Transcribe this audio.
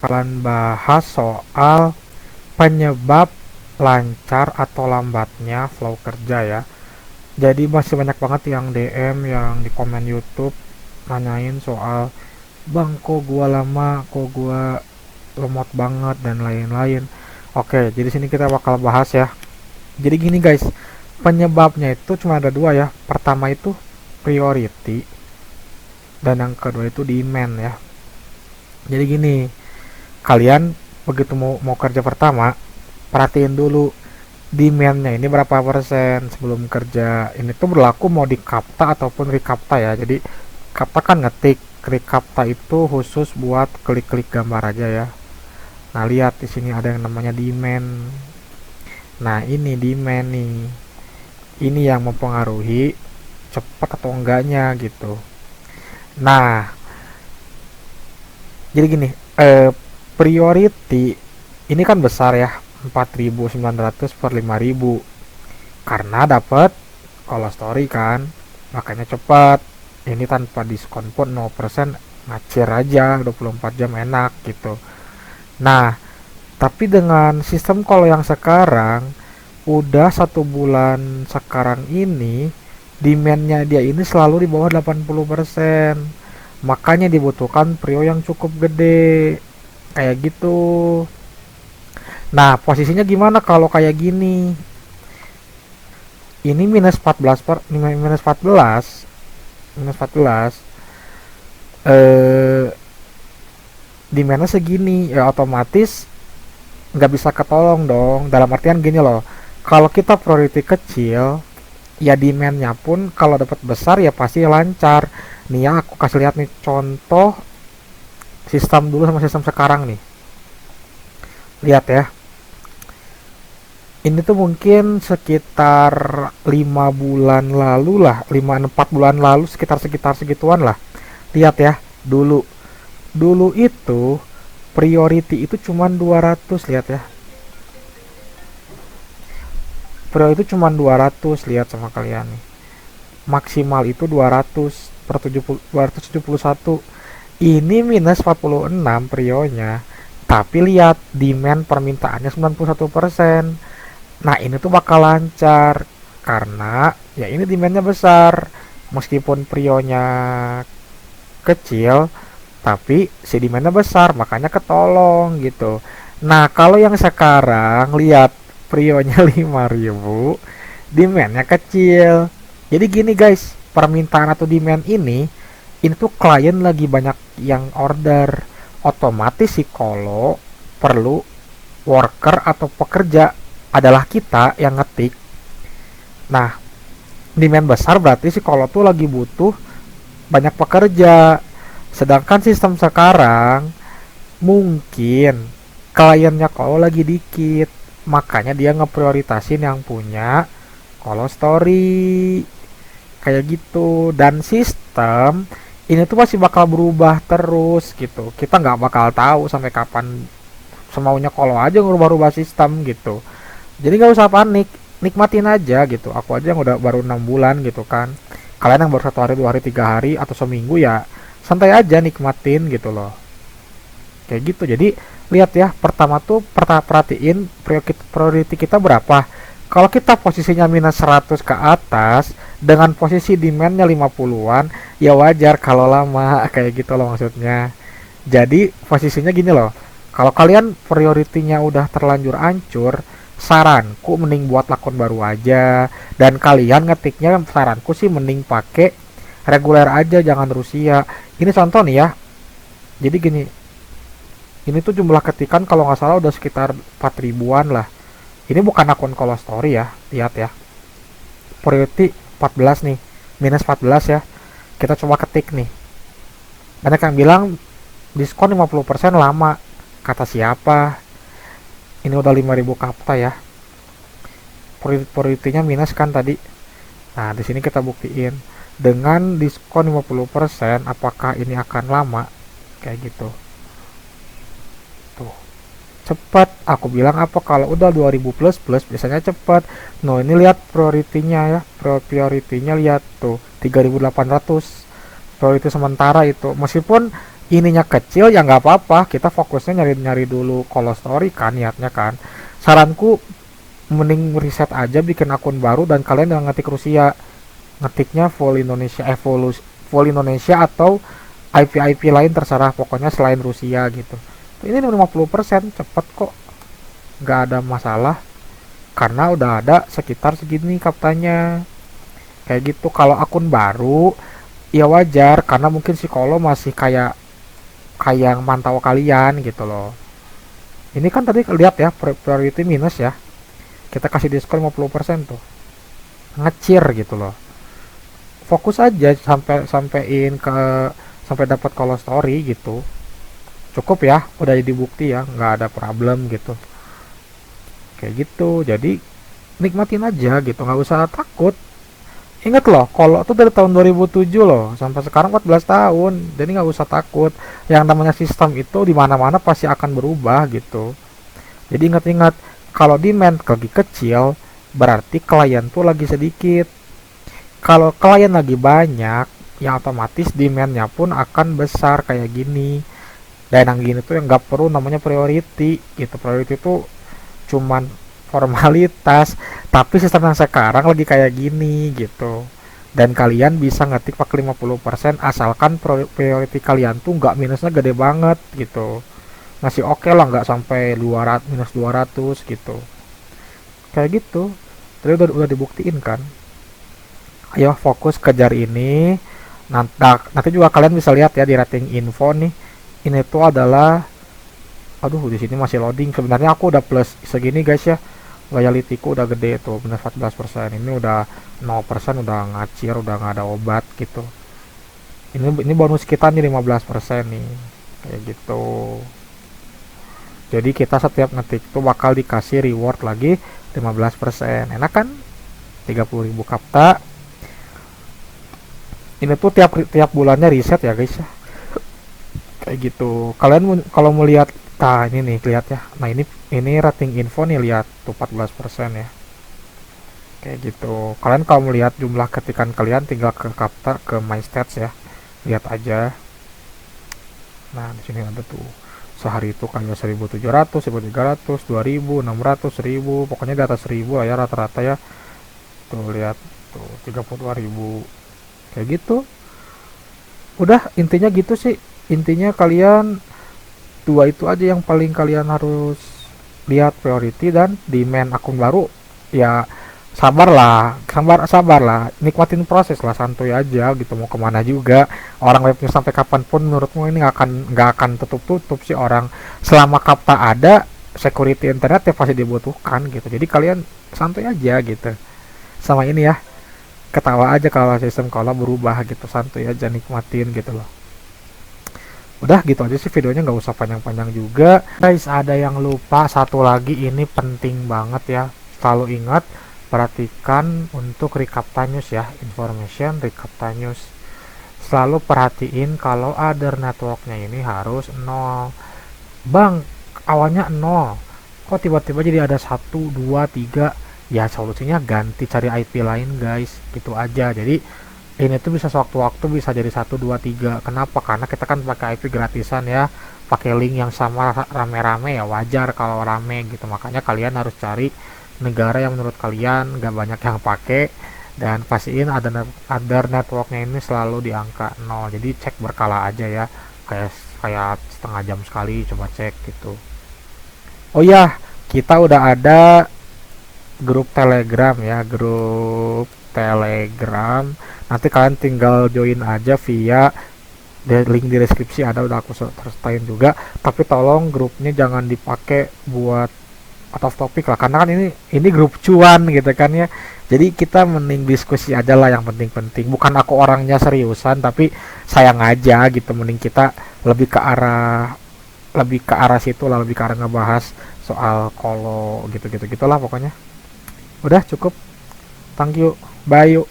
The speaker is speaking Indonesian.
bakalan bahas soal penyebab lancar atau lambatnya flow kerja ya. Jadi masih banyak banget yang DM, yang di komen YouTube nanyain soal, "Bang, kok gua lama, kok gua lemot banget dan lain-lain." Oke, jadi sini kita bakal bahas ya. Jadi gini guys, penyebabnya itu cuma ada dua ya. Pertama itu priority dan yang kedua itu demand ya. Jadi gini, kalian begitu mau kerja pertama, perhatiin dulu demandnya ini berapa persen sebelum kerja. Ini tuh berlaku mau di kapta ataupun recaptcha ya. Jadi kapta kan ngetik, recaptcha itu khusus buat klik-klik gambar aja ya. Nah, lihat di sini ada yang namanya demand. Nah, ini demand nih, ini yang mempengaruhi cepat atau enggaknya gitu. Nah, jadi gini, priority ini kan besar ya, 4.900 per 5.000, karena dapat call story kan, makanya cepat. Ini tanpa diskon pun 0%, ngacir aja 24 jam enak gitu. Nah, tapi dengan sistem kalau yang sekarang udah 1 bulan sekarang ini, demandnya dia ini selalu di bawah 80%, makanya dibutuhkan prio yang cukup gede kayak gitu. Nah, posisinya gimana kalau kayak gini? Ini minus 14 per minus 14, minus 14, eh demandnya segini ya, otomatis nggak bisa ketolong dong. Dalam artian gini loh, kalau kita priority kecil, ya demandnya pun kalau dapat besar ya pasti lancar. Nih ya, aku kasih lihat nih contoh sistem dulu sama sistem sekarang nih. Lihat ya, ini tuh mungkin sekitar 5 bulan lalu lah, 4 bulan lalu, sekitar sekitar segituan lah. Lihat ya, dulu dulu itu priority itu cuman 200, lihat ya. Priority itu cuman 200, lihat sama kalian nih. Maksimal itu 200 per 70, 271. Ini minus 46 prionya. Tapi lihat demand permintaannya 91%. Nah, ini tuh bakal lancar karena ya ini demandnya besar. Meskipun prionya kecil, tapi si demandnya besar, makanya ketolong gitu. Nah, kalau yang sekarang lihat prionya 5.000, demandnya kecil. Jadi gini guys, permintaan atau demand ini tuh klien lagi banyak yang order, otomatis si kolo perlu worker atau pekerja, adalah kita yang ngetik. Nah, demand besar berarti si kolo tuh lagi butuh banyak pekerja. Sedangkan sistem sekarang mungkin kliennya kalau lagi dikit, makanya dia ngeprioritasin yang punya call story kayak gitu. Dan sistem ini tuh pasti bakal berubah terus gitu. Kita nggak bakal tahu sampai kapan semaunya kalau aja ngerubah-rubah sistem gitu. Jadi nggak usah panik, nikmatin aja gitu. Aku aja yang udah baru 6 bulan gitu kan. Kalian yang baru 1 hari, 2 hari, 3 hari atau seminggu ya santai aja nikmatin gitu loh. Kayak gitu. Jadi lihat ya, pertama tuh perhatiin priority kita berapa. Kalau kita posisinya minus 100 ke atas dengan posisi demandnya 50-an, ya wajar kalau lama kayak gitu loh maksudnya. Jadi posisinya gini loh, kalau kalian prioritinya udah terlanjur hancur, saranku mending buat lakon baru aja. Dan kalian ngetiknya, saranku sih mending pakai reguler aja, jangan Rusia. Ini contoh nih ya. Jadi gini, ini tuh jumlah ketikan kalau nggak salah udah sekitar 4.000-an lah. Ini bukan akun call story ya, lihat ya. Priority 14 nih, minus 14 ya. Kita coba ketik nih. Banyak yang bilang diskon 50% lama. Kata siapa? Ini udah 5.000 kapta ya. Priority-nya minus kan tadi. Nah, di sini kita buktiin dengan diskon 50%, apakah ini akan lama kayak gitu. Tuh, cepat. Aku bilang apa, kalau udah 2000 plus plus biasanya cepat. No, ini lihat prioritinya ya. Prioritinya lihat tuh 3.800. Priority sementara itu. Meskipun ininya kecil ya nggak apa-apa, kita fokusnya nyari-nyari dulu call story kan niatnya kan. Saranku mending riset aja bikin akun baru dan kalian jangan ngetik Rusia, ngetiknya full Indonesia, full Indonesia atau IP lain terserah, pokoknya selain Rusia gitu. Ini 50% cepet kok, nggak ada masalah karena udah ada sekitar segini kaptanya kayak gitu. Kalau akun baru ya wajar karena mungkin psikolog masih kayak kayak mantau kalian gitu loh. Ini kan tadi lihat ya priority minus ya, kita kasih diskon 50% tuh, ngecir gitu loh. Fokus aja sampein ke sampai dapat call story gitu, cukup ya, udah jadi bukti ya, nggak ada problem gitu kayak gitu. Jadi nikmatin aja gitu, nggak usah takut. Ingat loh, kalau tuh dari tahun 2007 loh sampai sekarang 14 tahun, jadi nggak usah takut. Yang namanya sistem itu di mana-mana pasti akan berubah gitu. Jadi ingat-ingat, kalau demand lagi kecil berarti klien tuh lagi sedikit. Kalau klien lagi banyak, ya otomatis demandnya pun akan besar kayak gini. Dan yang gini tuh yang nggak perlu namanya priority gitu. Priority tuh cuman formalitas, tapi sistem yang sekarang lagi kayak gini gitu. Dan kalian bisa ngetik pakai 50% asalkan priority kalian tuh nggak minusnya gede banget gitu, masih oke lah, nggak sampai 200 minus 200 gitu kayak gitu. Tadi udah dibuktiin kan. Ayo fokus kejar ini. Nanti juga kalian bisa lihat ya di rating info nih, ini tuh adalah, aduh di sini masih loading. Sebenarnya aku udah plus segini guys ya, loyalty-ku udah gede tuh, bener 14%. Ini udah 0%, udah ngacir, udah nggak ada obat gitu. Ini bonus kita nih 15% nih, kayak gitu. Jadi kita setiap ngetik tuh bakal dikasih reward lagi 15%. Enak kan? 30.000 kapta. Ini tuh tiap bulannya riset ya guys ya. Kayak gitu. Kalian kalau mau lihat, nah ini nih lihat ya. Nah ini rating info nih, lihat tuh 14% ya. Kayak gitu. Kalian kalau melihat jumlah ketikan kalian tinggal ke kapta, ke my stats ya. Lihat aja. Nah, di sini ada tuh. Sehari itu kayak 1.700, 1.300, 2.000, 600, 1.000, pokoknya di atas 1.000 lah ya rata-rata ya. Tuh lihat tuh 32.000 kayak gitu. Udah intinya gitu sih. Intinya kalian dua itu aja yang paling kalian harus lihat, priority dan demand akun baru. Ya sabar lah, nikmatin proses lah, santuy aja gitu, mau kemana juga orang webnya sampai kapanpun. Menurutmu ini nggak akan tutup sih orang, selama kapta ada security internet ya pasti dibutuhkan gitu. Jadi kalian santuy aja gitu sama ini ya, ketawa aja kalau sistem kalau berubah gitu, santuy aja, nikmatin gitu loh. Udah gitu aja sih videonya, nggak usah panjang-panjang juga guys. Ada yang lupa satu lagi, ini penting banget ya, selalu ingat, perhatikan untuk Recaptcha News ya, information Recaptcha News. Selalu perhatiin kalau other networknya ini harus 0. Bang, awalnya 0, kok tiba-tiba jadi ada 1, 2, 3? Ya solusinya ganti, cari IP lain guys, gitu aja. Jadi ini tuh bisa sewaktu-waktu bisa jadi 1, 2, 3. Kenapa? Karena kita kan pakai IP gratisan ya, pakai link yang sama rame-rame, ya wajar kalau rame gitu. Makanya kalian harus cari negara yang menurut kalian gak banyak yang pakai, dan pastiin ada networknya ini selalu di angka 0. Jadi cek berkala aja ya, kayak setengah jam sekali coba cek gitu. Oh ya, kita udah ada grup Telegram ya, grup Telegram. Nanti kalian tinggal join aja via link di deskripsi, ada, udah aku sertain juga. Tapi tolong grupnya jangan dipakai buat out of topic lah, karena kan ini grup cuan gitu kan ya. Jadi kita mending diskusi aja lah yang penting-penting. Bukan aku orangnya seriusan, tapi sayang aja gitu, mending kita lebih ke arah situ lah, lebih ke arah ngebahas soal kolo gitu gitulah pokoknya. Udah cukup, thank you, bye yuk.